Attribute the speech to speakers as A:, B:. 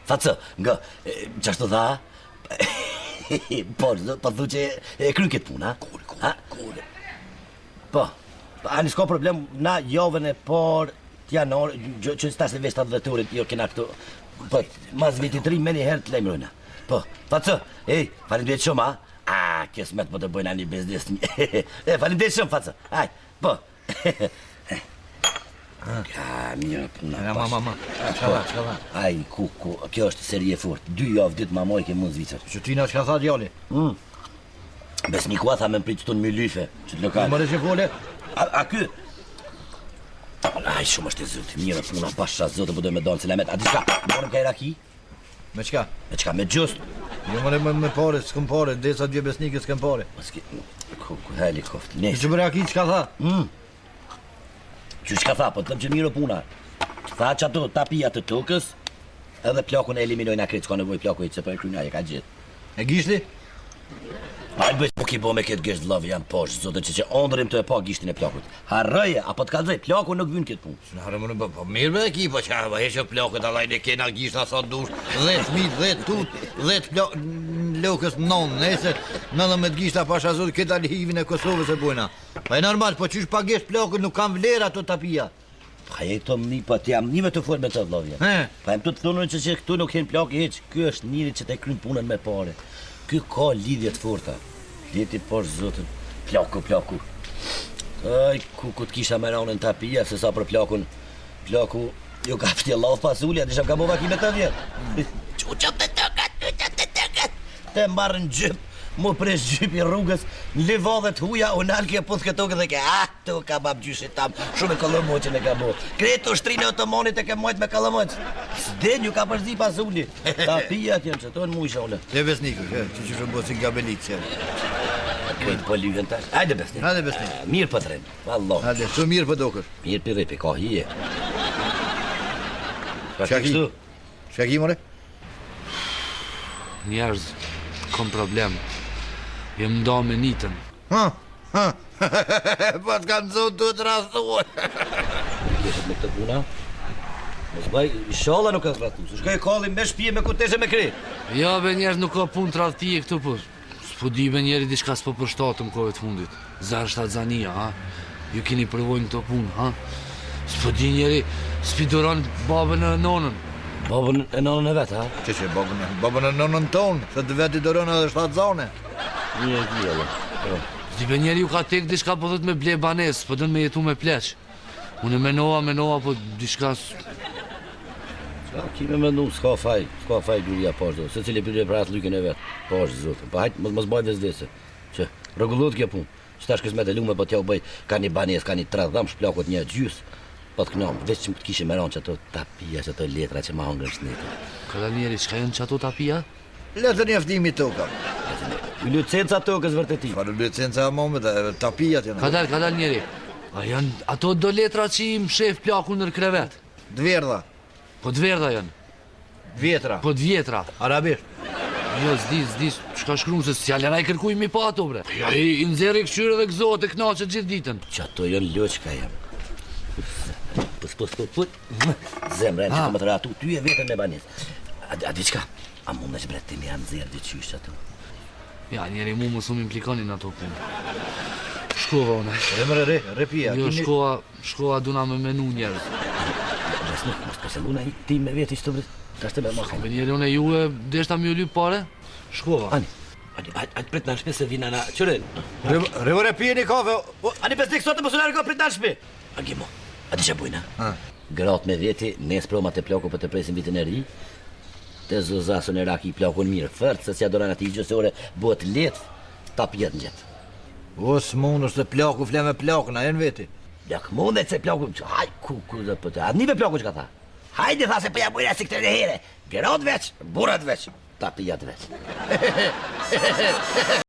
A: Facë, nga, qashtu tha? Po thu që e kry këtë punë, ha? Kule. Po, ani s'ka problem, na javën e parë t'janor, që s'tash në veç 70 orë, jo kena këtu, po, mas vitit 3 me një herë të lejmërojna. Po, facë, faleminderit shumë, ha? Kjo s'met po të bëjna një biznes një. Faleminderit shumë, facë, haj, po. Ka, mirë puna.
B: Mama, çka va?
A: Aj, kuku, kjo është seri e fort. 2 javë ditë mamoj ke mund Zvicër.
B: Që ti na çka tha djali?
A: Besnikua tha me mpritë të në mylyfe, që të lokale.
B: Më që vole?
A: A ky? Aj, shumë është e zëtë, mirë puna, pasha zëtë, po dojë me donë selamet. A di shka, morëm ka Iraki?
B: Me çka?
A: Me qka, me gjust?
B: Jo me pare, s'këm pare, desa 2 besnikët s'këm pare.
A: Kuku, helikoft,
B: Që bërë aki, çka tha?
A: Që tha, po të thëmë që mirë puna. Tha që ato tapia të tokës, edhe plakun e eliminojnë akrit, s'ka nevoj plaku i që për e krynja, e ka gjithë.
B: E gishti?
A: Hajtë bëjtë po ki bo me këtë gështë vlavë janë poshë, zote që ondërim të e pa gishtin e plakut. Harëje, apo të kalzej, plaku nuk vynë këtë punë.
B: Në harë më në po mirë be ki, po që heqë plakut, alajnë e kena gishta sa dush, 10 fmit, 10 tut, 10 lokës 9, nese, 19 gishta pasha zotë këtë alihivin e Kosovës e bujna. Pa e normal, po qysh pa gisht plakut nuk kam vlerë ato tapia.
A: Pa e këto më një, po t'jam një me të folë me të vlavë janë. Pa e më të thunën që këtu nuk hen plak heq, ky është njëri që te kryn punën me pare. Ky ka lidhje të forta. Lidhje poshtë zotën. Plaku. Aj, ku t'kisha me ranën tapia, se sa për plakun. Plaku, jo ka pështje lavë pasulja, disha ka bova ki me të vjetë. Quqat të tëkat. Te marrën gjyp, mu presh gjypi rrugës, në livadhet huja, unë alë kje puth këto këtë ke, të ka bab gjyshit tam, shumë e kolomoqin e ka bo. Kreto shtrinë e otomonit e ke mojt me kolomoq. S'den ju ka përzi pasulli. Tapia t'jen që tonë mu isha ule.
B: Le besniku, që shumë bo si gabelit që.
A: Këjtë po lyhen tash. Hajde besnik.
B: Hajde besnik.
A: Mirë për trenë, Allah.
B: Hajde, shumë mirë për dokër.
A: Mirë për ripi, ka hije.
B: Shka ki, more?
C: Njerëz, kom problem. Jem nda me nitën.
B: Po t'kanë zonë të të rastuar.
A: Kjeshet me këtë puna? Mos baj, inshallah nuk ka të rastu. Shka e kallim me shpije me kuteshe me kri.
C: Ja, be njerëz nuk ka punë të radhëtije këtu për. S'po di be njeri diçka s'po përshtatëm kove të fundit. Zarë shtatzania, ha? Ju keni përvojnë këto punë, ha? S'po di njeri spidoran babën e nonën.
A: Babën e nonën e vetë, ha?
B: Që babën e nonën tonë, se të vetë i doron edhe shtatzane.
A: Një e kje, Allah.
C: S'di be njeri ju ka tek diçka po dhët me ble banes, po dhët me jetu me pleq. Unë menova, po diçka...
A: Ki me mendu, s'ka faj duria pashtë, se cili për atë lyken e vetë, pashtë zotë. Pa hajtë, mos baj vezdese, që regullot kje punë. Që tash kësmet e lume, po t'ja u bëj, ka një banes, ka një 3 dham, shplakot një gjys, po t'knam, veç që më t'kishe me ranë që ato tapia, që ato letra që ma hangër shnetër.
C: Këta njeri, qka janë që ato tapia?
B: Letër njaftimi toka.
A: Licenca tokës vërteti.
B: Farë licenca momet, tapijat janë.
C: Ka dal njeri. A janë ato do letra që im shef plakun nër krevet?
B: Dverdha.
C: Po dverda janë.
B: Vjetra.
C: Po dvjetra.
B: Arabisht.
C: Jo, s'di, shka shkrum se s'jalera i kërkuj mi pa ato, bre. Ja, i nëzeri këshyre dhe gëzohet e knaqët gjithë ditën.
A: Që ato janë loqka jam. Put. Zemre, që të më të ratu, ty e vetën me banis. A di qka? A mund në që bre ti me janë zërë dhe qysh ato?
C: Ja, njeri mu më shumë implikonin në ato punë. Shkova, une.
B: Repia.
C: Jo, shkova duna me menu njerës.
A: Besnik, mos të seluna i ti me veti që të vrit. Ta shte me ma
C: Be njeri une ju e deshta mi u lyp pare? Shkova.
A: Ani, hajtë prit në shpe se vina na... Qërin?
B: Revore pije një kafe.
A: Ani besnik, sot të më sunarë ka prit në shpe. Angimo, a di që bujna? Gratë me veti, nes proma të plaku për të presin vitin e ri. Të zozasën e raki i plakun mirë fërt, se s'ja doran ati i gjësore, bëhet letë, ta pjetë në gjithë.
B: O, s'mon është të plaku, fle me plakun, a jenë veti?
A: Jak mundet se plaku, haj, ku dhe pëtë, a nive plaku që ka tha? Hajde tha se pëja bujna si këtë e here, gratë veç, burat veç, ta pjetë veç.